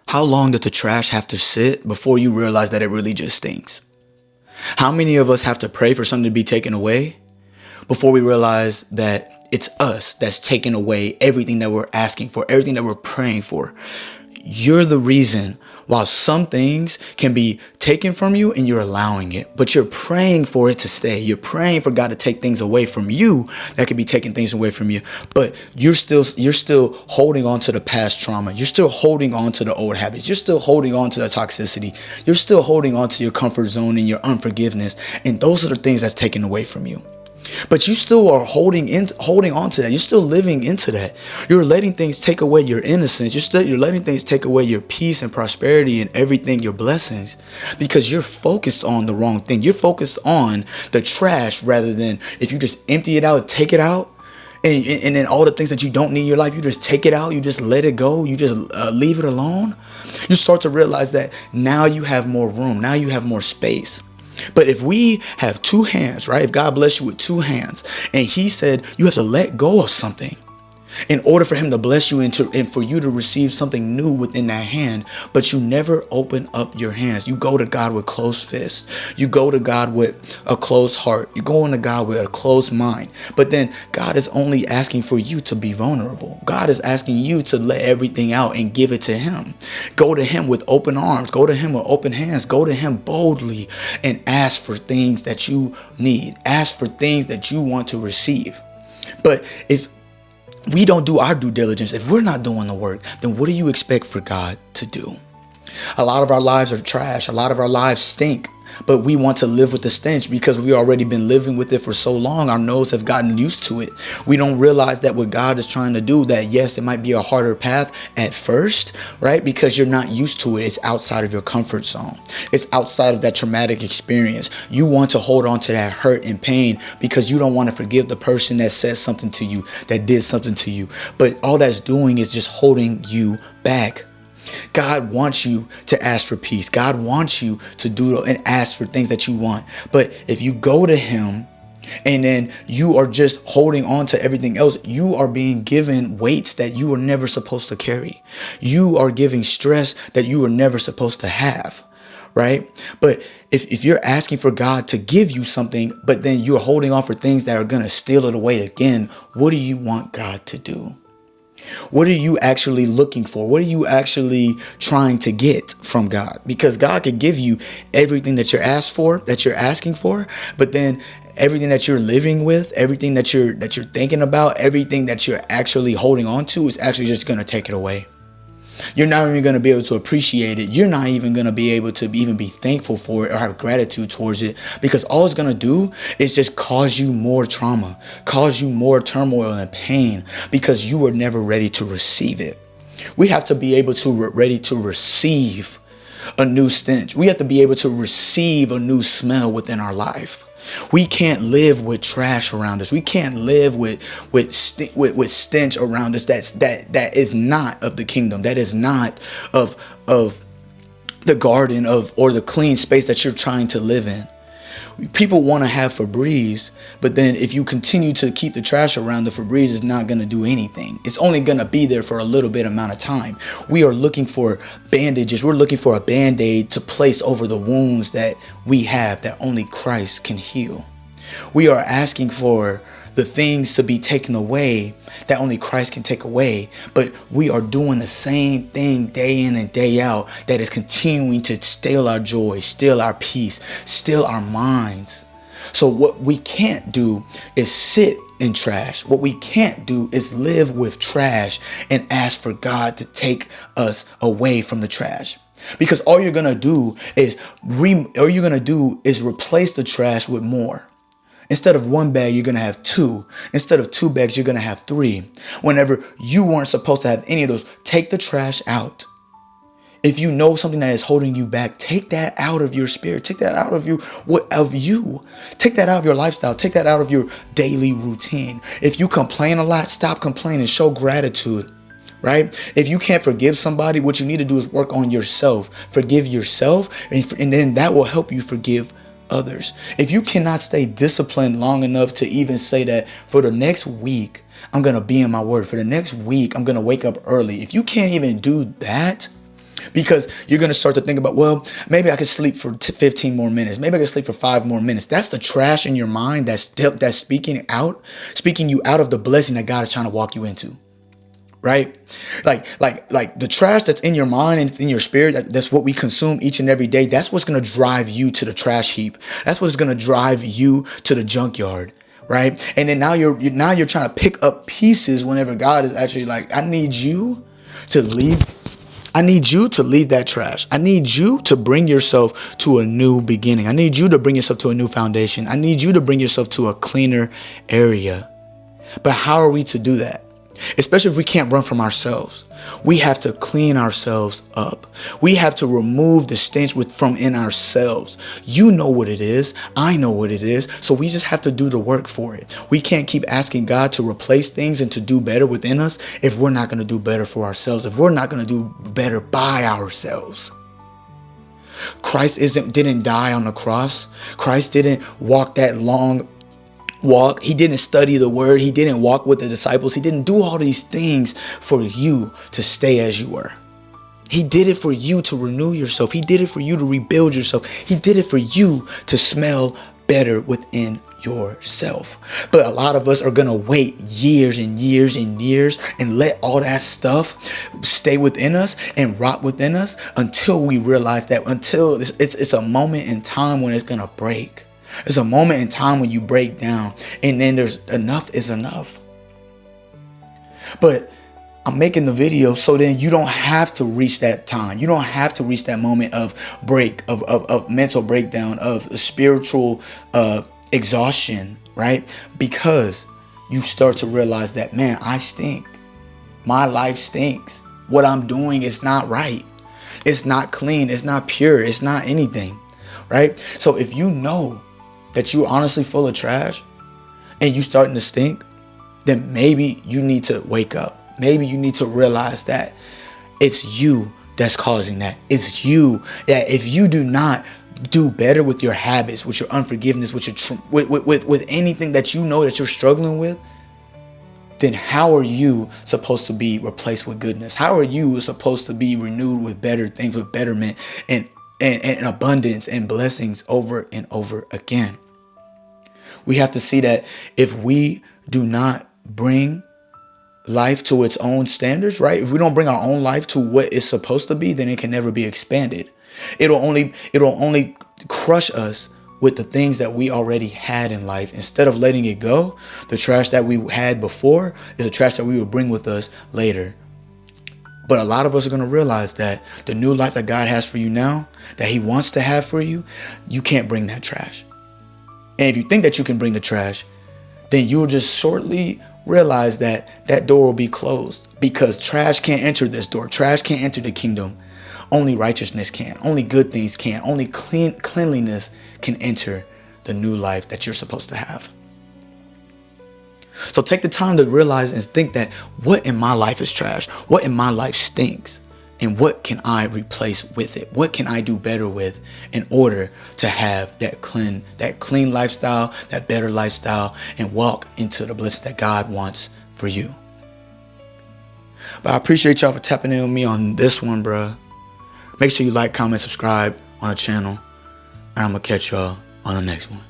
How long does the trash have to sit before you realize that it really just stinks? How many of us have to pray for something to be taken away before we realize that it's us that's taking away everything that we're asking for, everything that we're praying for? You're the reason why some things can be taken from you and you're allowing it, but you're praying for it to stay. You're praying for God to take things away from you that could be taking things away from you, but you're still holding on to the past trauma. You're still holding on to the old habits. You're still holding on to the toxicity. You're still holding on to your comfort zone and your unforgiveness. And those are the things that's taken away from you. But you still are holding on to that. You're still living into that. You're letting things take away your innocence. You're letting things take away your peace and prosperity and everything, your blessings, because you're focused on the wrong thing. You're focused on the trash rather than if you just empty it out, take it out. And then all the things that you don't need in your life, you just take it out. You just let it go. You just leave it alone. You start to realize that now you have more room. Now you have more space. But if we have two hands, right? If God bless you with two hands and he said you have to let go of something in order for him to bless you and for you to receive something new within that hand, but you never open up your hands. You go to God with closed fists. You go to God with a closed heart. You go into God with a closed mind. But then God is only asking for you to be vulnerable. God is asking you to let everything out and give it to him. Go to him with open arms. Go to him with open hands. Go to him boldly and ask for things that you need. Ask for things that you want to receive. But if we don't do our due diligence, if we're not doing the work, then what do you expect for God to do? A lot of our lives are trash. A lot of our lives stink, but we want to live with the stench because we already been living with it for so long. Our nose have gotten used to it. We don't realize that what God is trying to do, that yes, it might be a harder path at first, right? Because you're not used to it. It's outside of your comfort zone. It's outside of that traumatic experience. You want to hold on to that hurt and pain because you don't want to forgive the person that said something to you, that did something to you. But all that's doing is just holding you back. God wants you to ask for peace. God wants you to do and ask for things that you want. But if you go to him and then you are just holding on to everything else, you are being given weights that you were never supposed to carry. You are giving stress that you were never supposed to have, right? But if you're asking for God to give you something, but then you're holding on for things that are going to steal it away again, what do you want God to do? What are you actually looking for? What are you actually trying to get from God? Because God could give you everything that you're asking for, but then everything that you're living with, everything that you're thinking about, everything that you're actually holding on to is actually just going to take it away. You're not even going to be able to appreciate it. You're not even going to be able to even be thankful for it or have gratitude towards it, because all it's going to do is just cause you more trauma, cause you more turmoil and pain because you were never ready to receive it. We have to be able to ready to receive a new stench. We have to be able to receive a new smell within our life. We can't live with trash around us. We can't live with stench around us that is not of the kingdom. That is not of the garden or the clean space that you're trying to live in. People want to have Febreze, but then if you continue to keep the trash around, the Febreze is not going to do anything. It's only going to be there for a little bit amount of time. We are looking for bandages. We're looking for a Band-Aid to place over the wounds that we have that only Christ can heal. We are asking for the things to be taken away that only Christ can take away. But we are doing the same thing day in and day out that is continuing to steal our joy, steal our peace, steal our minds. So what we can't do is sit in trash. What we can't do is live with trash and ask for God to take us away from the trash. Because all you're going to do is replace the trash with more. Instead of one bag, you're going to have two. Instead of two bags, you're going to have three. Whenever you weren't supposed to have any of those, take the trash out. If you know something that is holding you back, take that out of your spirit. Take that out of you. Take that out of your lifestyle. Take that out of your daily routine. If you complain a lot, stop complaining. Show gratitude. Right? If you can't forgive somebody, what you need to do is work on yourself. Forgive yourself, and then that will help you forgive others. If you cannot stay disciplined long enough to even say that for the next week, I'm going to be in my word. For the next week, I'm going to wake up early. If you can't even do that, Because you're going to start to think about, well, maybe I could sleep for 15 more minutes. Maybe I could sleep for 5 more minutes. That's the trash in your mind that's speaking you out of the blessing that God is trying to walk you into. Right? Like the trash that's in your mind and it's in your spirit, that's what we consume each and every day. That's what's going to drive you to the trash heap. That's what's going to drive you to the junkyard. Right? And then now you're trying to pick up pieces whenever God is actually like, I need you to leave that trash. I need you to bring yourself to a new beginning. I need you to bring yourself to a new foundation. I need you to bring yourself to a cleaner area. But how are we to do that? Especially if we can't run from ourselves. We have to clean ourselves up. We have to remove the stench from in ourselves. You know what it is. I know what it is. So we just have to do the work for it. We can't keep asking God to replace things and to do better within us if we're not going to do better for ourselves, if we're not going to do better by ourselves. Christ didn't die on the cross. Christ didn't walk that long walk. He didn't study the word. He didn't walk with the disciples. He didn't do all these things for you to stay as you were. He did it for you to renew yourself. He did it for you to rebuild yourself. He did it for you to smell better within yourself. But a lot of us are going to wait years and years and years and let all that stuff stay within us and rot within us until we realize that it's a moment in time when it's going to break. There's a moment in time when you break down, and then there's enough is enough. But I'm making the video so then you don't have to reach that time. You don't have to reach that moment of mental breakdown, of spiritual exhaustion, right? Because you start to realize that, man, I stink. My life stinks. What I'm doing is not right. It's not clean. It's not pure. It's not anything, right? So if you know that you're honestly full of trash and you starting to stink, then maybe you need to wake up. Maybe you need to realize that it's you that's causing that. It's you that if you do not do better with your habits, with your unforgiveness, with your with anything that you know that you're struggling with, then how are you supposed to be replaced with goodness? How are you supposed to be renewed with better things, with betterment and abundance and blessings over and over again? We have to see that if we do not bring life to its own standards, right? If we don't bring our own life to what it's supposed to be, then it can never be expanded. It'll only crush us with the things that we already had in life. Instead of letting it go, the trash that we had before is the trash that we will bring with us later. But a lot of us are going to realize that the new life that God has for you now, that he wants to have for you, you can't bring that trash. And if you think that you can bring the trash, then you'll just shortly realize that that door will be closed, because trash can't enter this door. Trash can't enter the kingdom. Only righteousness can. Only good things can. Only cleanliness can enter the new life that you're supposed to have. So take the time to realize and think that what in my life is trash? What in my life stinks? And what can I replace with it? What can I do better with in order to have that clean lifestyle, that better lifestyle, and walk into the bliss that God wants for you? But I appreciate y'all for tapping in with me on this one, bruh. Make sure you like, comment, subscribe on the channel. And I'm going to catch y'all on the next one.